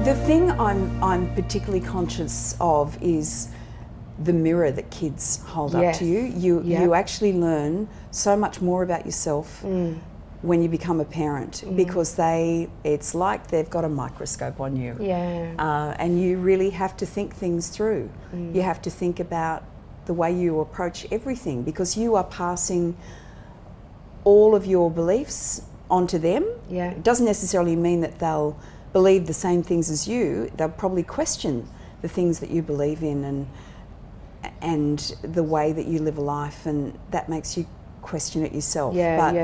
The thing I'm particularly conscious of is the mirror that kids hold up to you. You actually learn so much more about yourself when you become a parent because it's like they've got a microscope on you. And you really have to think things through. You have to think about the way you approach everything because you are passing all of your beliefs onto them. It doesn't necessarily mean that they'll believe the same things as you. They'll probably question the things that you believe in and the way that you live a life, and that makes you question it yourself. One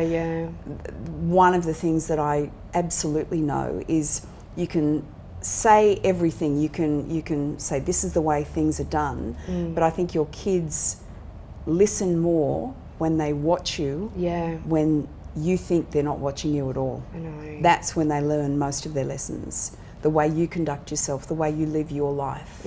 of the things that I absolutely know is you can say everything. You can say this is the way things are done, but I think your kids listen more when they watch you. When you think they're not watching you at all. I know. That's when they learn most of their lessons. The way you conduct yourself, the way you live your life.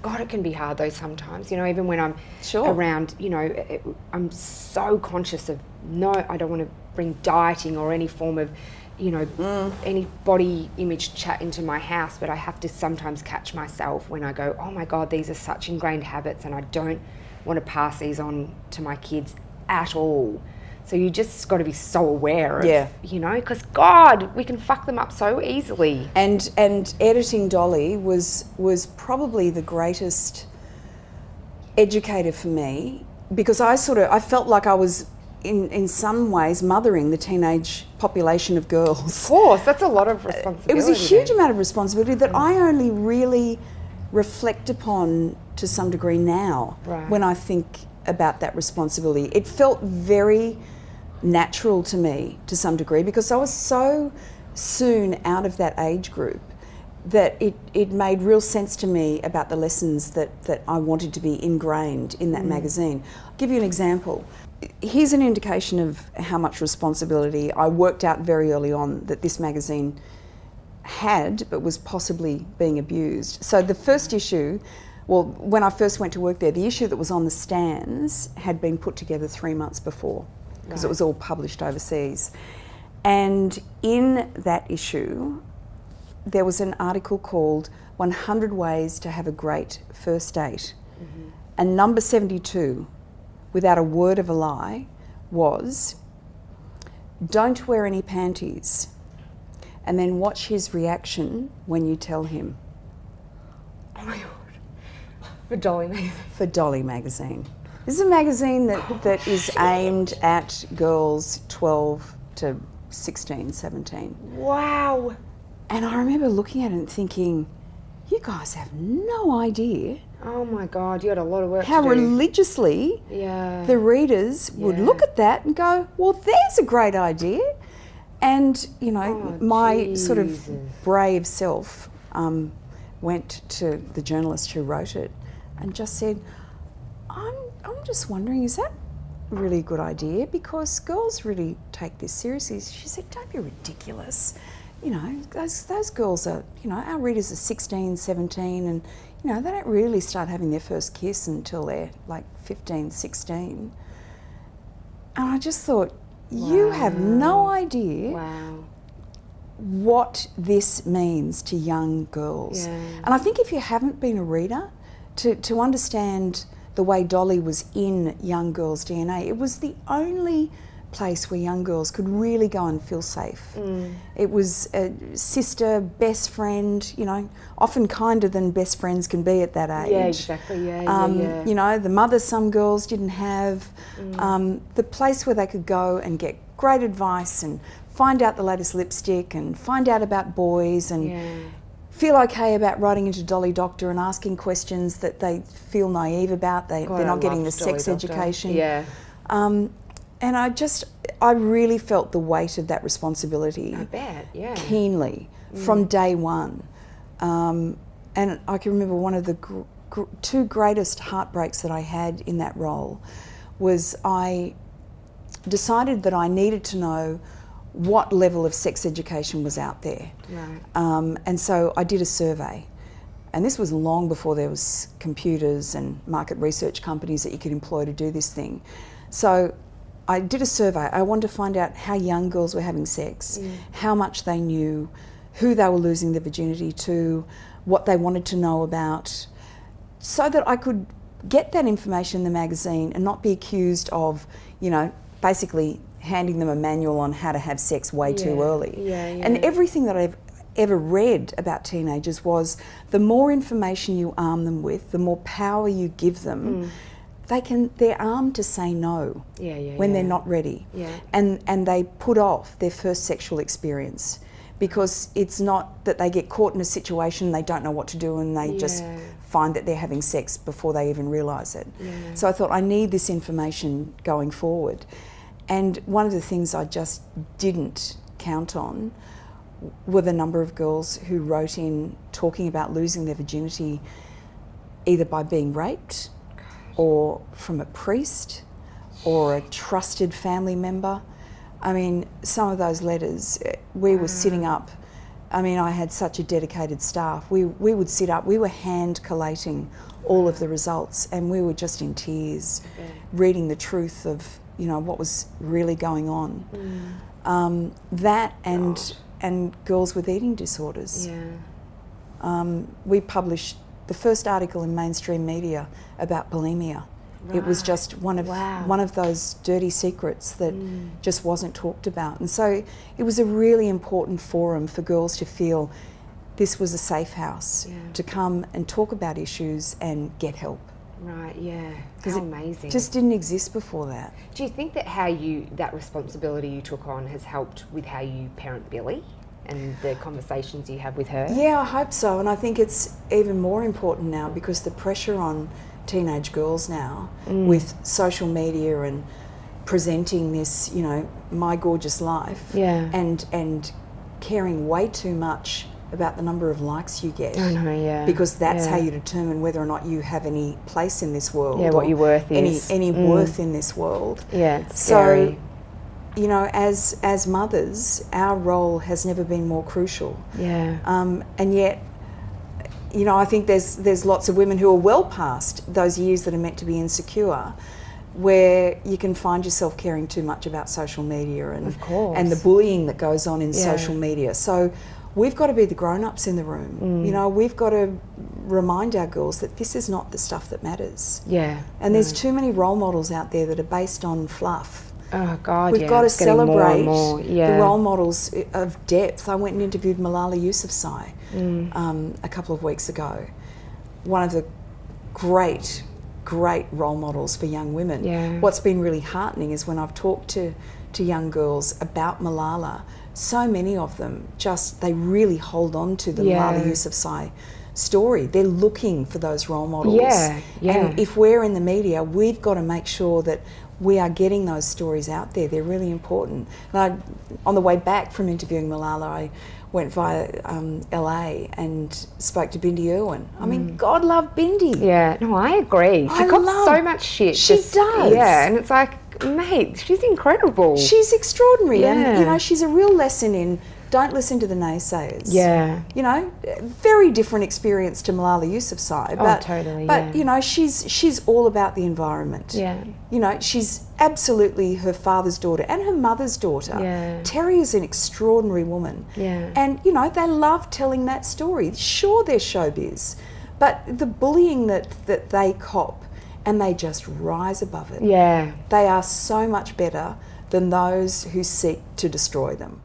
God, it can be hard though sometimes. You know, even when I'm around, you know, I'm so conscious of, no, I don't want to bring dieting or any form of, you know, any body image chat into my house, but I have to sometimes catch myself when I go, oh my God, these are such ingrained habits and I don't want to pass these on to my kids at all. So you just got to be so aware of, you know, because God, we can fuck them up so easily. And editing Dolly was probably the greatest educator for me because I felt like I was in some ways mothering the teenage population of girls. Of course, that's a lot of responsibility. It was a huge amount of responsibility that I only really reflect upon to some degree now when I think about that responsibility. It felt very natural to me to some degree because I was so soon out of that age group that it made real sense to me about the lessons that I wanted to be ingrained in that magazine. I'll give you an example. Here's an indication of how much responsibility I worked out very early on that this magazine had but was possibly being abused. So the first issue, well, when I first went to work there, the issue that was on the stands had been put together 3 months before because it was all published overseas. And in that issue, there was an article called 100 Ways to Have a Great First Date. And number 72, without a word of a lie, was, don't wear any panties, and then watch his reaction when you tell him. Oh my God. For Dolly magazine. For Dolly magazine. This is a magazine that is aimed at girls 12 to 16, 17. Wow. And I remember looking at it and thinking, you guys have no idea. Oh my God, you had a lot of work how to do. religiously the readers would look at that and go, well, there's a great idea. And, you know, my sort of brave self went to the journalist who wrote it and just said, I'm just wondering, is that really a good idea? Because girls really take this seriously. She said, don't be ridiculous. You know, those girls are, you know, our readers are 16, 17, and, you know, they don't really start having their first kiss until they're like 15, 16. And I just thought, you have no idea what this means to young girls. And I think if you haven't been a reader, to understand the way Dolly was in young girls' DNA, it was the only place where young girls could really go and feel safe. It was a sister, best friend, you know, often kinder than best friends can be at that age. Yeah, exactly, You know, the mother some girls didn't have, the place where they could go and get great advice and find out the latest lipstick and find out about boys and feel okay about writing into Dolly Doctor and asking questions that they feel naive about. They're not getting the sex education. And I really felt the weight of that responsibility. I bet, keenly from day one. And I can remember one of the two greatest heartbreaks that I had in that role was I decided that I needed to know what level of sex education was out there. And so I did a survey. And this was long before there was computers and market research companies that you could employ to do this thing. So I did a survey. I wanted to find out how young girls were having sex, how much they knew, who they were losing their virginity to, what they wanted to know about, so that I could get that information in the magazine and not be accused of, you know, basically handing them a manual on how to have sex way too early. And everything that I've ever read about teenagers was the more information you arm them with, the more power you give them, they're armed to say no when they're not ready. And they put off their first sexual experience, because it's not that they get caught in a situation they don't know what to do and they just find that they're having sex before they even realise it. So I thought, I need this information going forward. And one of the things I just didn't count on were the number of girls who wrote in talking about losing their virginity either by being raped or from a priest or a trusted family member. I mean, some of those letters, we were sitting up. I mean, I had such a dedicated staff. We would sit up, we were hand collating all of the results, and we were just in tears, reading the truth of, you know, what was really going on. That and girls with eating disorders. We published the first article in mainstream media about bulimia. It was just one of those dirty secrets that just wasn't talked about. And so it was a really important forum for girls to feel this was a safe house to come and talk about issues and get help. Right, yeah. How amazing. It just didn't exist before that. Do you think that that responsibility you took on has helped with how you parent Billy and the conversations you have with her? Yeah, I hope so. And I think it's even more important now because the pressure on teenage girls now with social media and presenting this, you know, my gorgeous life, and caring way too much about the number of likes you get, because that's how you determine whether or not you have any place in this world, what your worth is, any worth in this world. It's scary. So, you know, as mothers, our role has never been more crucial. And yet, you know, I think there's lots of women who are well past those years that are meant to be insecure, where you can find yourself caring too much about social media and the bullying that goes on in social media. So we've got to be the grown-ups in the room. You know, we've got to remind our girls that this is not the stuff that matters. And there's too many role models out there that are based on fluff. Oh God, we've got to celebrate more. the role models of depth. I went and interviewed Malala Yousafzai a couple of weeks ago. One of the great role models for young women. What's been really heartening is when I've talked to young girls about Malala, so many of them they really hold on to the Malala Yousafzai story. They're looking for those role models. And if we're in the media, we've got to make sure that we are getting those stories out there. They're really important. And on the way back from interviewing Malala, I went via LA and spoke to Bindi Irwin. I mean, God love Bindi. No, I agree. She got so much shit. She does. And it's like, mate, she's incredible. She's extraordinary. And, you know, she's a real lesson in don't listen to the naysayers. You know, very different experience to Malala Yousafzai. But, totally. But you know, she's all about the environment. You know, she's absolutely her father's daughter and her mother's daughter. Terry is an extraordinary woman. And you know, they love telling that story. Sure, they're showbiz, but the bullying that they cop, and they just rise above it. They are so much better than those who seek to destroy them.